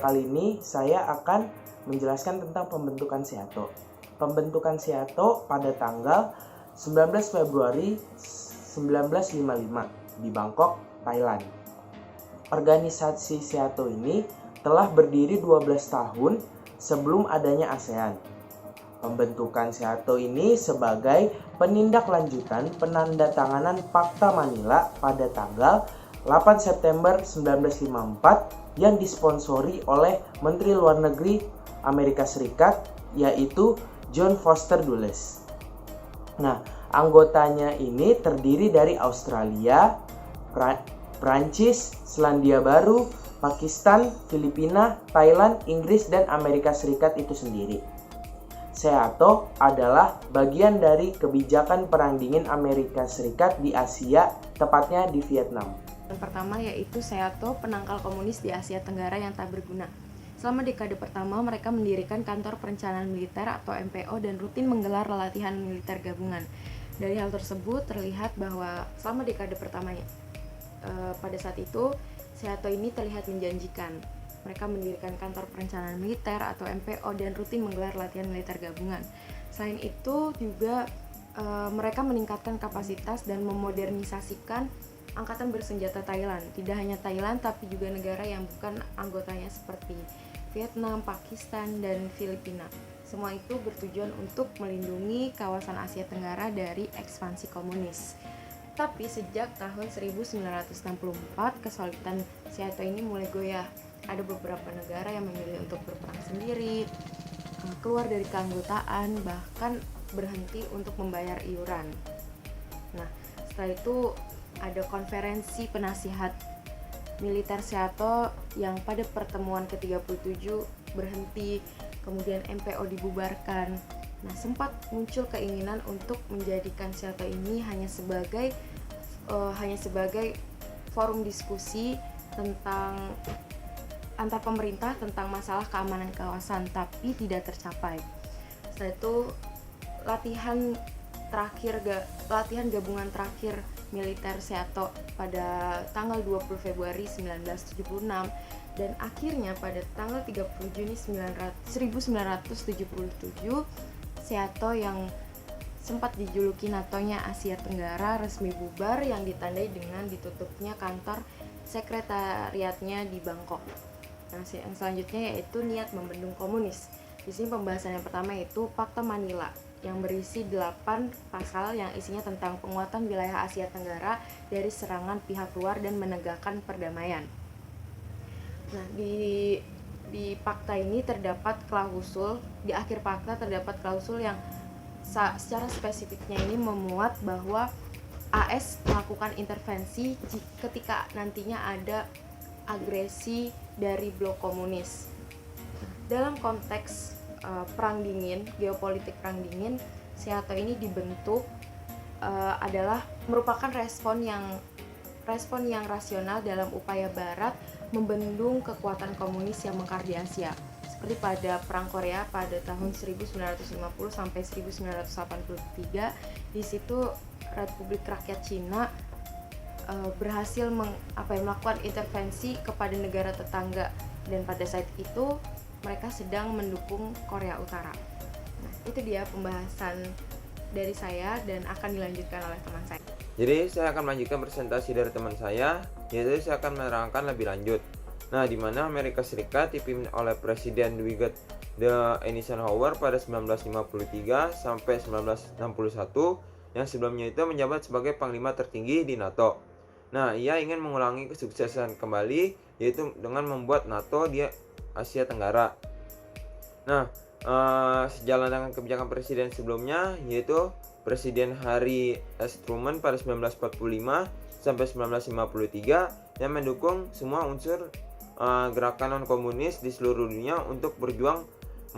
kali ini saya akan menjelaskan tentang pembentukan SEATO. Pembentukan SEATO pada tanggal 19 Februari 1955 di Bangkok, Thailand. Organisasi SEATO ini telah berdiri 12 tahun sebelum adanya ASEAN. Pembentukan SEATO ini sebagai penindaklanjutan penandatanganan Fakta Manila pada tanggal 8 September 1954 yang disponsori oleh Menteri Luar Negeri Amerika Serikat, yaitu John Foster Dulles. Nah, anggotanya ini terdiri dari Australia, Prancis, Selandia Baru, Pakistan, Filipina, Thailand, Inggris, dan Amerika Serikat itu sendiri. SEATO adalah bagian dari kebijakan Perang Dingin Amerika Serikat di Asia, tepatnya di Vietnam. Yang pertama yaitu SEATO, penangkal komunis di Asia Tenggara yang tak berguna. Selama dekade pertama, mereka mendirikan kantor perencanaan militer atau MPO dan rutin menggelar latihan militer gabungan. Dari hal tersebut terlihat bahwa selama dekade pertamanya, pada saat itu SEATO ini terlihat menjanjikan. Mereka mendirikan kantor perencanaan militer atau MPO dan rutin menggelar latihan militer gabungan. Selain itu juga mereka meningkatkan kapasitas dan memodernisasikan angkatan bersenjata Thailand. Tidak hanya Thailand, tapi juga negara yang bukan anggotanya seperti Vietnam, Pakistan, dan Filipina. Semua itu bertujuan untuk melindungi kawasan Asia Tenggara dari ekspansi komunis. Tapi sejak tahun 1964, kesolidan SEATO ini mulai goyah. Ada beberapa negara yang memilih untuk berperang sendiri, keluar dari keanggotaan, bahkan berhenti untuk membayar iuran. Nah, setelah itu ada konferensi penasihat militer SEATO yang pada pertemuan ke-37 berhenti, kemudian MPO dibubarkan. Nah, sempat muncul keinginan untuk menjadikan SEATO ini hanya sebagai forum diskusi tentang antar pemerintah tentang masalah keamanan kawasan, tapi tidak tercapai. Setelah itu latihan gabungan terakhir militer SEATO pada tanggal 20 Februari 1976 dan akhirnya pada tanggal 30 Juni 1977 SEATO yang sempat dijuluki NATO-nya Asia Tenggara resmi bubar yang ditandai dengan ditutupnya kantor sekretariatnya di Bangkok. Nah, yang selanjutnya yaitu niat membendung komunis. Di sini pembahasan yang pertama yaitu Fakta Manila yang berisi 8 pasal yang isinya tentang penguatan wilayah Asia Tenggara dari serangan pihak luar dan menegakkan perdamaian. Nah, di fakta ini terdapat klausul, di akhir fakta terdapat klausul yang secara spesifiknya ini memuat bahwa AS melakukan intervensi ketika nantinya ada agresi dari blok komunis. Dalam konteks perang dingin, geopolitik perang dingin, SEATO ini dibentuk adalah merupakan respon yang rasional dalam upaya Barat membendung kekuatan komunis yang mekar di Asia. Seperti pada perang Korea pada tahun 1950 sampai 1983, di situ Republik Rakyat Cina berhasil melakukan intervensi kepada negara tetangga, dan pada saat itu mereka sedang mendukung Korea Utara. Nah, itu dia pembahasan dari saya dan akan dilanjutkan oleh teman saya. Jadi saya akan melanjutkan presentasi dari teman saya, yaitu saya akan menerangkan lebih lanjut. Nah, di mana Amerika Serikat dipimpin oleh Presiden Dwight D. Eisenhower pada 1953 sampai 1961, yang sebelumnya itu menjabat sebagai panglima tertinggi di NATO. Nah, ia ingin mengulangi kesuksesan kembali, yaitu dengan membuat NATO di Asia Tenggara. Nah, sejalan dengan kebijakan presiden sebelumnya, yaitu Presiden Harry S. Truman pada 1945 sampai 1953 yang mendukung semua unsur gerakan non-komunis di seluruh dunia untuk berjuang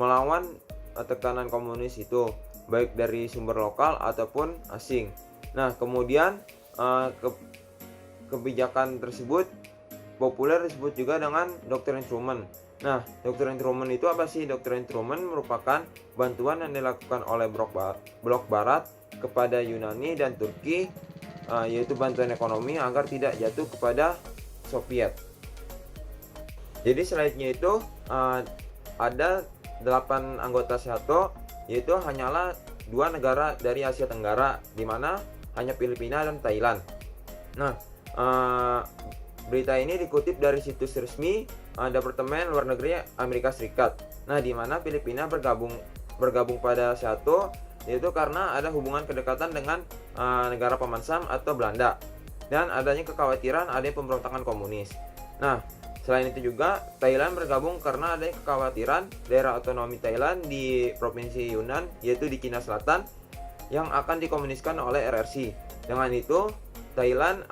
melawan tekanan komunis itu, baik dari sumber lokal ataupun asing. Nah, kemudian kebijakan tersebut populer disebut juga dengan Doktrin Truman. Nah, Doktrin Truman itu apa sih? Doktrin Truman merupakan bantuan yang dilakukan oleh blok Barat kepada Yunani dan Turki, yaitu bantuan ekonomi agar tidak jatuh kepada Soviet. Jadi selanjutnya itu ada 8 anggota Seato, yaitu hanyalah 2 negara dari Asia Tenggara, di mana hanya Filipina dan Thailand. Nah, berita ini dikutip dari situs resmi Departemen Luar Negeri Amerika Serikat. Nah, di mana Filipina bergabung pada Seato, yaitu karena ada hubungan kedekatan dengan negara pemansam atau Belanda, dan adanya kekhawatiran adanya pemberontakan komunis. Nah, selain itu juga Thailand bergabung karena ada kekhawatiran daerah otonomi Thailand di Provinsi Yunnan, yaitu di Cina Selatan, yang akan dikomuniskan oleh RRC. Dengan itu, Thailand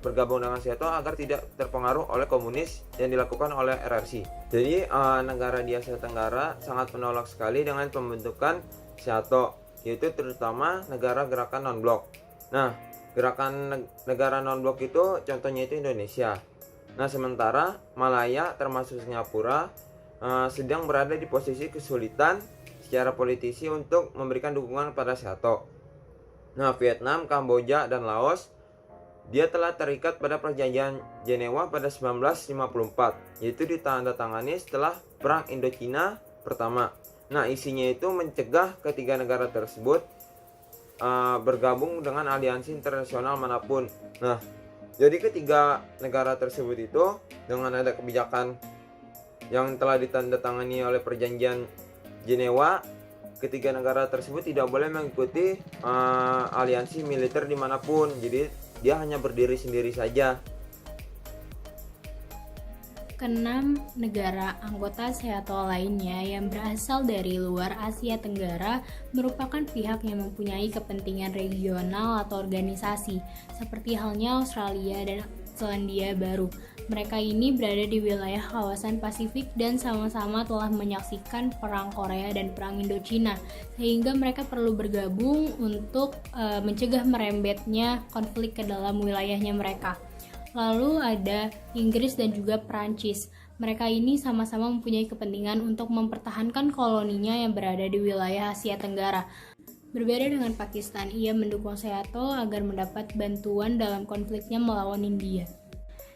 bergabung dengan Seato agar tidak terpengaruh oleh komunis yang dilakukan oleh RRC. Jadi negara di Asia Tenggara sangat menolak sekali dengan pembentukan Seato, yaitu terutama negara gerakan non-blok. Nah, gerakan negara non-blok itu contohnya itu Indonesia. Nah, sementara Malaya termasuk Singapura sedang berada di posisi kesulitan secara politisi untuk memberikan dukungan pada Seato. Nah, Vietnam, Kamboja, dan Laos dia telah terikat pada perjanjian Jenewa pada 1954, yaitu ditandatangani setelah Perang Indochina pertama. Nah, isinya itu mencegah ketiga negara tersebut bergabung dengan aliansi internasional manapun. Nah, jadi ketiga negara tersebut itu dengan ada kebijakan yang telah ditandatangani oleh perjanjian Jenewa, ketiga negara tersebut tidak boleh mengikuti aliansi militer dimanapun. Jadi dia hanya berdiri sendiri saja. Keenam negara anggota Seato lainnya yang berasal dari luar Asia Tenggara merupakan pihak yang mempunyai kepentingan regional atau organisasi, seperti halnya Australia dan Selandia Baru. Mereka ini berada di wilayah kawasan Pasifik dan sama-sama telah menyaksikan Perang Korea dan Perang Indochina, sehingga mereka perlu bergabung untuk mencegah merembetnya konflik ke dalam wilayahnya mereka. Lalu ada Inggris dan juga Perancis. Mereka ini sama-sama mempunyai kepentingan untuk mempertahankan koloninya yang berada di wilayah Asia Tenggara. Berbeda dengan Pakistan, ia mendukung Seato agar mendapat bantuan dalam konfliknya melawan India.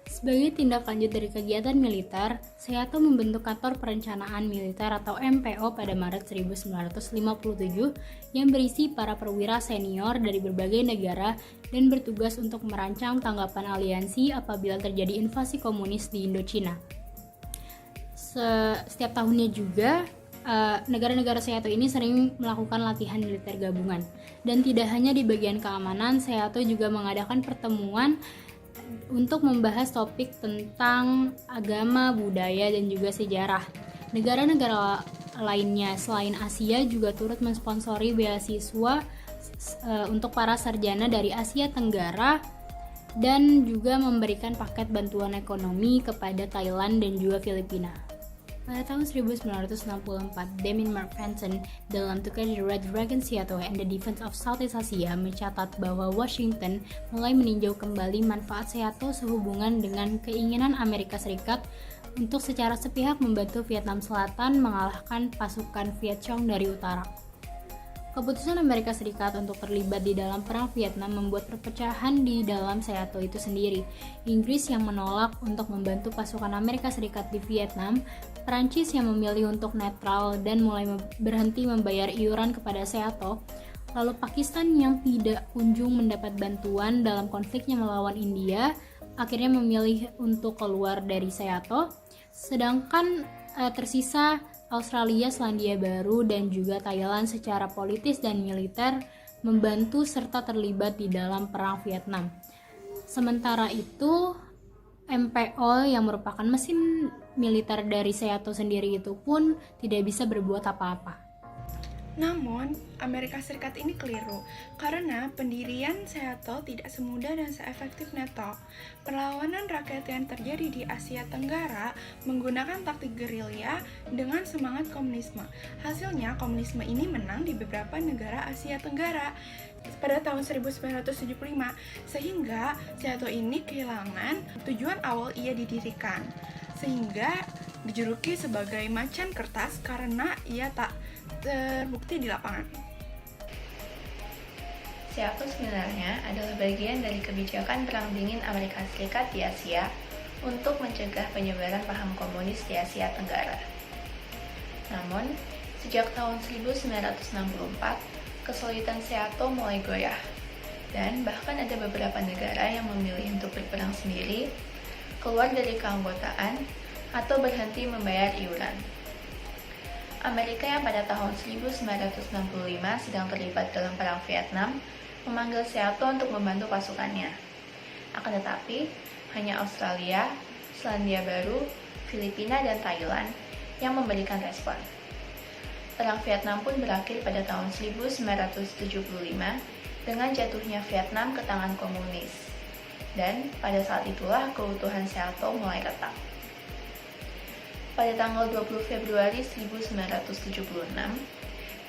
Sebagai tindak lanjut dari kegiatan militer, Seato membentuk Kantor Perencanaan Militer atau MPO pada Maret 1957 yang berisi para perwira senior dari berbagai negara dan bertugas untuk merancang tanggapan aliansi apabila terjadi invasi komunis di Indochina. Setiap tahunnya juga, negara-negara Seato ini sering melakukan latihan militer gabungan. Dan tidak hanya di bagian keamanan, Seato juga mengadakan pertemuan untuk membahas topik tentang agama, budaya, dan juga sejarah. Negara-negara lainnya selain Asia juga turut mensponsori beasiswa untuk para sarjana dari Asia Tenggara dan juga memberikan paket bantuan ekonomi kepada Thailand dan juga Filipina. Pada tahun 1964, Damien Mark Fanson dalam tugasnya The Red Dragon Seato and the Defense of Southeast Asia mencatat bahwa Washington mulai meninjau kembali manfaat Seato sehubungan dengan keinginan Amerika Serikat untuk secara sepihak membantu Vietnam Selatan mengalahkan pasukan Viet Cong dari utara. Keputusan Amerika Serikat untuk terlibat di dalam Perang Vietnam membuat perpecahan di dalam Seato itu sendiri. Inggris yang menolak untuk membantu pasukan Amerika Serikat di Vietnam, Perancis yang memilih untuk netral dan mulai berhenti membayar iuran kepada Seato, lalu Pakistan yang tidak kunjung mendapat bantuan dalam konfliknya melawan India, akhirnya memilih untuk keluar dari Seato, sedangkan tersisa Australia, Selandia Baru, dan juga Thailand secara politis dan militer membantu serta terlibat di dalam Perang Vietnam. Sementara itu, MPO yang merupakan mesin militer dari Seato sendiri itu pun tidak bisa berbuat apa-apa. Namun, Amerika Serikat ini keliru, karena pendirian Seato tidak semudah dan seefektif NATO. Perlawanan rakyat yang terjadi di Asia Tenggara menggunakan taktik gerilya dengan semangat komunisme. Hasilnya, komunisme ini menang di beberapa negara Asia Tenggara pada tahun 1975, sehingga Seato ini kehilangan tujuan awal ia didirikan, sehingga dijuluki sebagai macan kertas karena ia tak terbukti di lapangan. Seato sebenarnya adalah bagian dari kebijakan Perang Dingin Amerika Serikat di Asia untuk mencegah penyebaran paham komunis di Asia Tenggara. Namun, sejak tahun 1964, kesulitan Seato mulai goyah. Dan bahkan ada beberapa negara yang memilih untuk berperang sendiri, keluar dari keanggotaan, atau berhenti membayar iuran. Amerika yang pada tahun 1965 sedang terlibat dalam Perang Vietnam memanggil Seato untuk membantu pasukannya. Akan tetapi, hanya Australia, Selandia Baru, Filipina, dan Thailand yang memberikan respon. Perang Vietnam pun berakhir pada tahun 1975 dengan jatuhnya Vietnam ke tangan komunis. Dan pada saat itulah keutuhan Seato mulai retak. Pada tanggal 20 Februari 1976,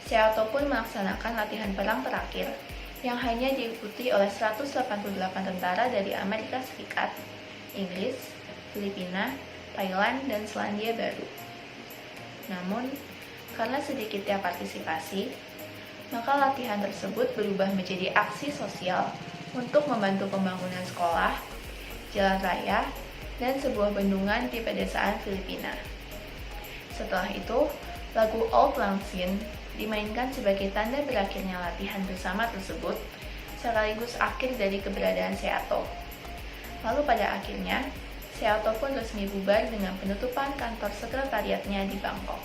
Seato pun melaksanakan latihan perang terakhir yang hanya diikuti oleh 188 tentara dari Amerika Serikat, Inggris, Filipina, Thailand, dan Selandia Baru. Namun, karena sedikitnya partisipasi, maka latihan tersebut berubah menjadi aksi sosial untuk membantu pembangunan sekolah, jalan raya, dan sebuah bendungan di pedesaan Filipina. Setelah itu, lagu Auld Lang Syne dimainkan sebagai tanda berakhirnya latihan bersama tersebut, sekaligus akhir dari keberadaan Seato. Lalu pada akhirnya, Seato pun resmi bubar dengan penutupan kantor sekretariatnya di Bangkok.